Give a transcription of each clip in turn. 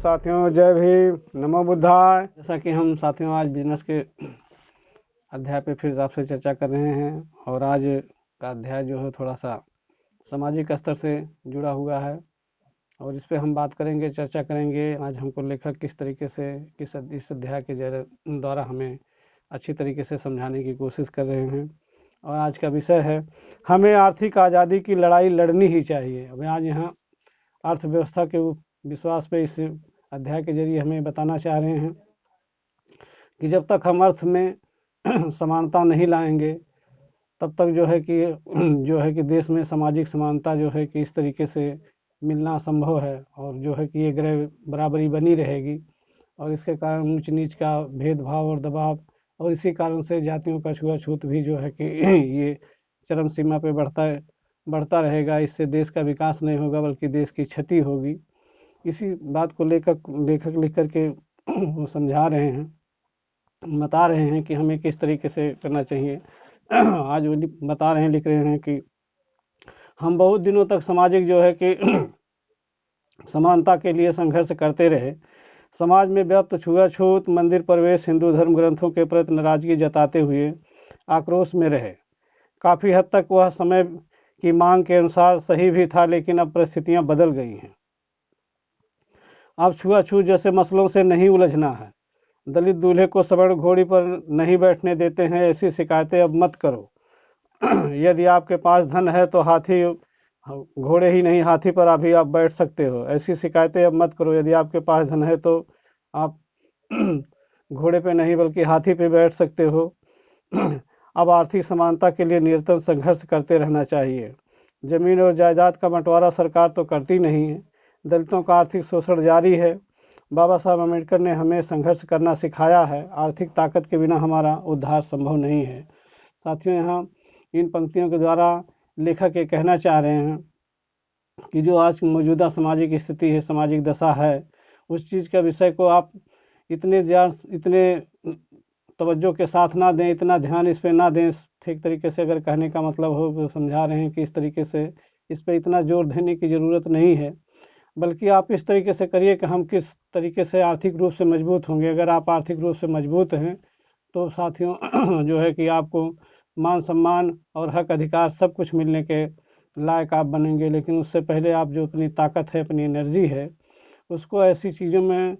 साथियों, जय भीम, नमो बुद्धाय। जैसा कि हम साथियों आज बिजनेस के अध्याय पे फिर आपसे चर्चा कर रहे हैं और आज का अध्याय जो है थोड़ा सा सामाजिक स्तर से जुड़ा हुआ है और इस पे हम बात करेंगे, चर्चा करेंगे। आज हमको लेखक किस तरीके से इस अध्याय के द्वारा हमें अच्छी तरीके से समझाने की कोशिश कर रहे हैं और आज का विषय है हमें आर्थिक आज़ादी की लड़ाई लड़नी ही चाहिए। अब आज यहाँ अर्थव्यवस्था के विश्वास पे इस अध्याय के जरिए हमें बताना चाह रहे हैं कि जब तक हम अर्थ में समानता नहीं लाएंगे तब तक जो है कि देश में सामाजिक समानता जो है कि इस तरीके से मिलना संभव है और जो है कि ये ग्रह बराबरी बनी रहेगी और इसके कारण ऊंच नीच का भेदभाव और दबाव और इसी कारण से जातियों का छुआछूत भी जो है कि ये चरम सीमा पे बढ़ता रहेगा। इससे देश का विकास नहीं होगा बल्कि देश की क्षति होगी। इसी बात को लेखक लिख करके वो समझा रहे हैं, बता रहे हैं कि हमें किस तरीके से करना चाहिए। आज वो बता रहे हैं, लिख रहे हैं कि हम बहुत दिनों तक सामाजिक जो है कि समानता के लिए संघर्ष करते रहे। समाज में व्याप्त छुआछूत, मंदिर प्रवेश, हिंदू धर्म ग्रंथों के प्रति नाराजगी जताते हुए आक्रोश में रहे। काफ़ी हद तक वह समय की मांग के अनुसार सही भी था, लेकिन अब परिस्थितियां बदल गई हैं। अब छुआछूत जैसे मसलों से नहीं उलझना है। दलित दूल्हे को स्वर्ण घोड़ी पर नहीं बैठने देते हैं, ऐसी शिकायतें अब मत करो। यदि आपके पास धन है तो हाथी घोड़े ही नहीं हाथी पर अभी आप बैठ सकते हो, ऐसी शिकायतें अब मत करो। यदि आपके पास धन है तो आप घोड़े पे नहीं बल्कि हाथी पे बैठ सकते हो। अब आर्थिक समानता के लिए निरंतर संघर्ष करते रहना चाहिए। जमीन और जायदाद का बंटवारा सरकार तो करती नहीं है। दलितों का आर्थिक शोषण जारी है। बाबा साहब अम्बेडकर ने हमें संघर्ष करना सिखाया है। आर्थिक ताकत के बिना हमारा उद्धार संभव नहीं है। साथियों, यहाँ इन पंक्तियों के द्वारा लेखक ये कहना चाह रहे हैं कि जो आज मौजूदा सामाजिक स्थिति है, सामाजिक दशा है, उस चीज़ का विषय को आप इतने तवज्जो के साथ ना दें, इतना ध्यान इस पर ना दें। ठीक तरीके से अगर कहने का मतलब हो तो समझा रहे हैं कि इस तरीके से इस पर इतना जोर देने की ज़रूरत नहीं है, बल्कि आप इस तरीके से करिए कि हम किस तरीके से आर्थिक रूप से मजबूत होंगे। अगर आप आर्थिक रूप से मजबूत हैं तो साथियों जो है कि आपको मान सम्मान और हक अधिकार सब कुछ मिलने के लायक आप बनेंगे। लेकिन उससे पहले आप जो अपनी ताकत है, अपनी एनर्जी है, उसको ऐसी चीज़ों में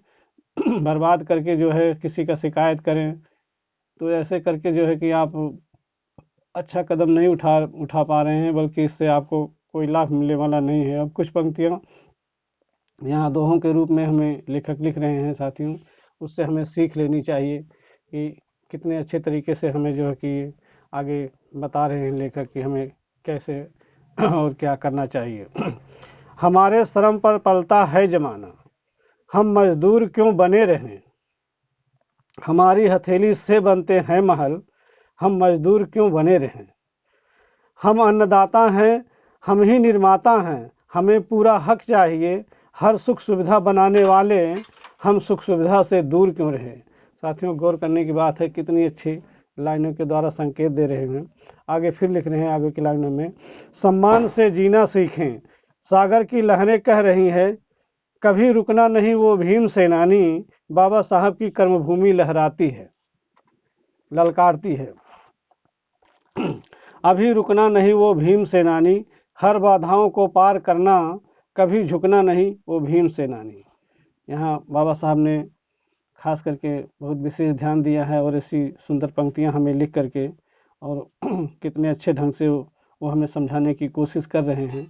बर्बाद करके जो है किसी का शिकायत करें तो ऐसे करके जो है कि आप अच्छा कदम नहीं उठा पा रहे हैं, बल्कि इससे आपको कोई लाभ मिलने वाला नहीं है। अब कुछ पंक्तियाँ यहाँ दोहों के रूप में हमें लेखक लिख रहे हैं साथियों, उससे हमें सीख लेनी चाहिए कि कितने अच्छे तरीके से हमें जो है कि आगे बता रहे हैं लेखक कि हमें कैसे और क्या करना चाहिए। हमारे श्रम पर पलता है जमाना, हम मजदूर क्यों बने रहें। हमारी हथेली से बनते हैं महल, हम मजदूर क्यों बने रहें। हम अन्नदाता हैं, हम ही निर्माता हैं, हमें पूरा हक चाहिए। हर सुख सुविधा बनाने वाले हम सुख सुविधा से दूर क्यों रहें। साथियों, गौर करने की बात है, कितनी अच्छी लाइनों के द्वारा संकेत दे रहे हैं। आगे फिर लिख रहे हैं, आगे की लाइनों में सम्मान से जीना सीखें, सागर की लहरें कह रही हैं कभी रुकना नहीं वो भीम सेनानी। बाबा साहब की कर्मभूमि लहराती है, ललकारती है। अभी रुकना नहीं वो भीम सेनानी, हर बाधाओं को पार करना, कभी झुकना नहीं वो भीम सेनानी। यहाँ बाबा साहब ने खास करके बहुत विशेष ध्यान दिया है और ऐसी सुंदर पंक्तियाँ हमें लिख करके और कितने अच्छे ढंग से वो हमें समझाने की कोशिश कर रहे हैं।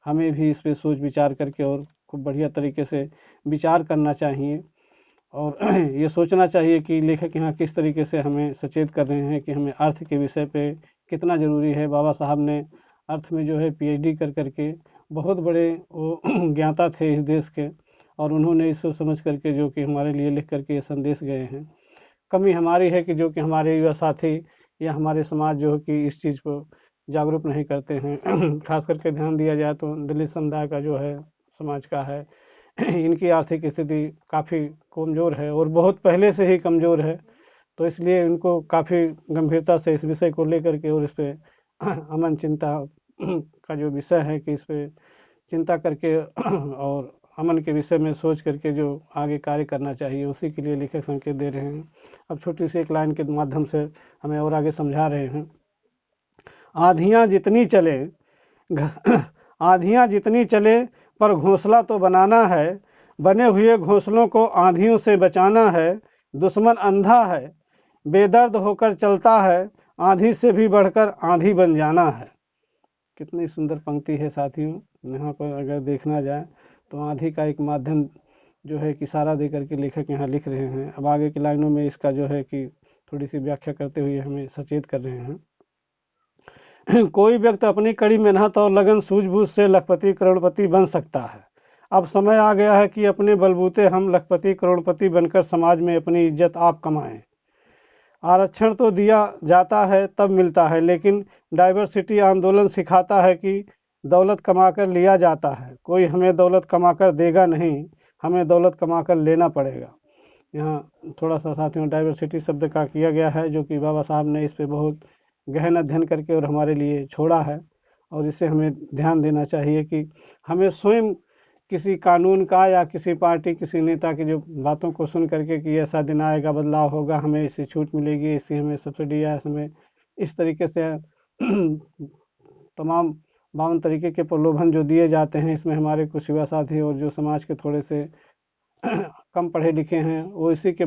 हमें भी इस पर सोच विचार करके और खूब बढ़िया तरीके से विचार करना चाहिए और ये सोचना चाहिए कि लेखक यहाँ किस तरीके से हमें सचेत कर रहे हैं कि हमें अर्थ के विषय पे कितना ज़रूरी है। बाबा साहब ने अर्थ में जो है PhD कर करके बहुत बड़े वो ज्ञाता थे इस देश के और उन्होंने इसको समझ करके जो कि हमारे लिए लिख करके संदेश गए हैं। कमी हमारी है कि जो कि हमारे युवा साथी या हमारे समाज जो है कि इस चीज़ को जागरूक नहीं करते हैं। खास करके ध्यान दिया जाए तो दलित समुदाय का जो है समाज का है, इनकी आर्थिक स्थिति काफ़ी कमज़ोर है और बहुत पहले से ही कमज़ोर है। तो इसलिए इनको काफ़ी गंभीरता से इस विषय को लेकर के और इस पे अमन चिंता का जो विषय है कि इस पे चिंता करके और अमन के विषय में सोच करके जो आगे कार्य करना चाहिए उसी के लिए लेखक संकेत दे रहे हैं। अब छोटी सी एक लाइन के माध्यम से हमें और आगे समझा रहे हैं। आंधियाँ जितनी चले आंधियाँ जितनी चले पर घोंसला तो बनाना है, बने हुए घोंसलों को आंधियों से बचाना है। दुश्मन अंधा है, बेदर्द होकर चलता है, आंधी से भी बढ़कर आंधी बन जाना है। कितनी सुंदर पंक्ति है साथियों। यहाँ पर अगर देखना जाए तो आंधी का एक माध्यम जो है कि इशारा दे करके लेखक यहाँ लिख रहे हैं। अब आगे की लाइनों में इसका जो है कि थोड़ी सी व्याख्या करते हुए हमें सचेत कर रहे हैं। कोई व्यक्ति अपनी कड़ी मेहनत और लगन सूझबूझ से लखपति करोड़पति बन सकता है। अब समय आ गया है कि अपने बलबूते हम लखपति करोड़पति बनकर समाज में अपनी इज्जत आप कमाएं। आरक्षण तो दिया जाता है तब मिलता है, लेकिन डाइवर्सिटी आंदोलन सिखाता है कि दौलत कमाकर लिया जाता है। कोई हमें दौलत कमाकर देगा नहीं, हमें दौलत कमाकर लेना पड़ेगा। यहाँ थोड़ा सा साथियों डाइवर्सिटी शब्द का किया गया है, जो कि बाबा साहब ने इस पे बहुत गहन अध्ययन करके और हमारे लिए छोड़ा है। और इसे हमें ध्यान देना चाहिए कि हमें स्वयं किसी कानून का या किसी पार्टी किसी नेता की जो बातों को सुन करके कि ऐसा दिन आएगा, बदलाव होगा, हमें इससे छूट मिलेगी, इससे हमें सब्सिडी या हमें इस तरीके से तमाम 52 तरीके के प्रलोभन जो दिए जाते हैं, इसमें हमारे कुछ युवा साथी और जो समाज के थोड़े से कम पढ़े लिखे हैं वो इसी के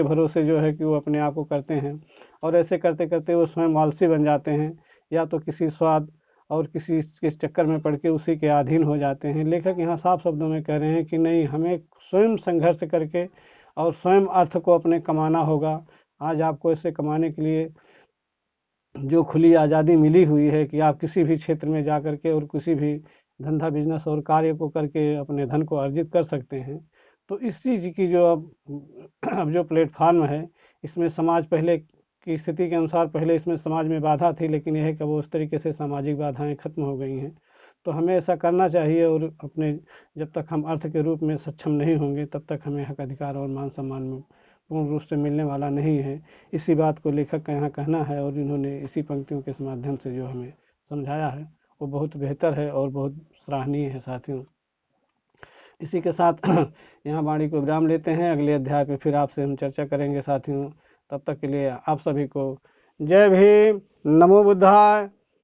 भरोसे जो है कि वो अपने आप को करते हैं और ऐसे करते करते वो स्वयं आलसी बन जाते हैं, या तो किसी स्वाद और किसी के चक्कर में पड़ के उसी के अधीन हो जाते हैं। लेखक यहाँ साफ शब्दों में कह रहे हैं कि नहीं, हमें स्वयं संघर्ष करके और स्वयं अर्थ को अपने कमाना होगा। आज आपको इसे कमाने के लिए जो खुली आज़ादी मिली हुई है कि आप किसी भी क्षेत्र में जा कर के और किसी भी धंधा बिजनेस और कार्य को करके अपने धन को अर्जित कर सकते हैं। तो इस चीज़ की जो अब जो प्लेटफार्म है, इसमें समाज पहले की स्थिति के अनुसार पहले इसमें समाज में बाधा थी, लेकिन यह है कि वो उस तरीके से सामाजिक बाधाएं खत्म हो गई हैं। तो हमें ऐसा करना चाहिए और अपने जब तक हम अर्थ के रूप में सक्षम नहीं होंगे तब तक हमें हक अधिकार और मान सम्मान में पूर्ण रूप से मिलने वाला नहीं है। इसी बात को लेखक का यहाँ कहना है और इन्होंने इसी पंक्तियों के माध्यम से जो हमें समझाया है वो बहुत बेहतर है और बहुत सराहनीय है साथियों। इसी के साथ यहाँ वाणी को विराम लेते हैं। अगले अध्याय पे फिर आपसे हम चर्चा करेंगे साथियों। तब तक के लिए आप सभी को जय भीम, नमो बुद्धाय।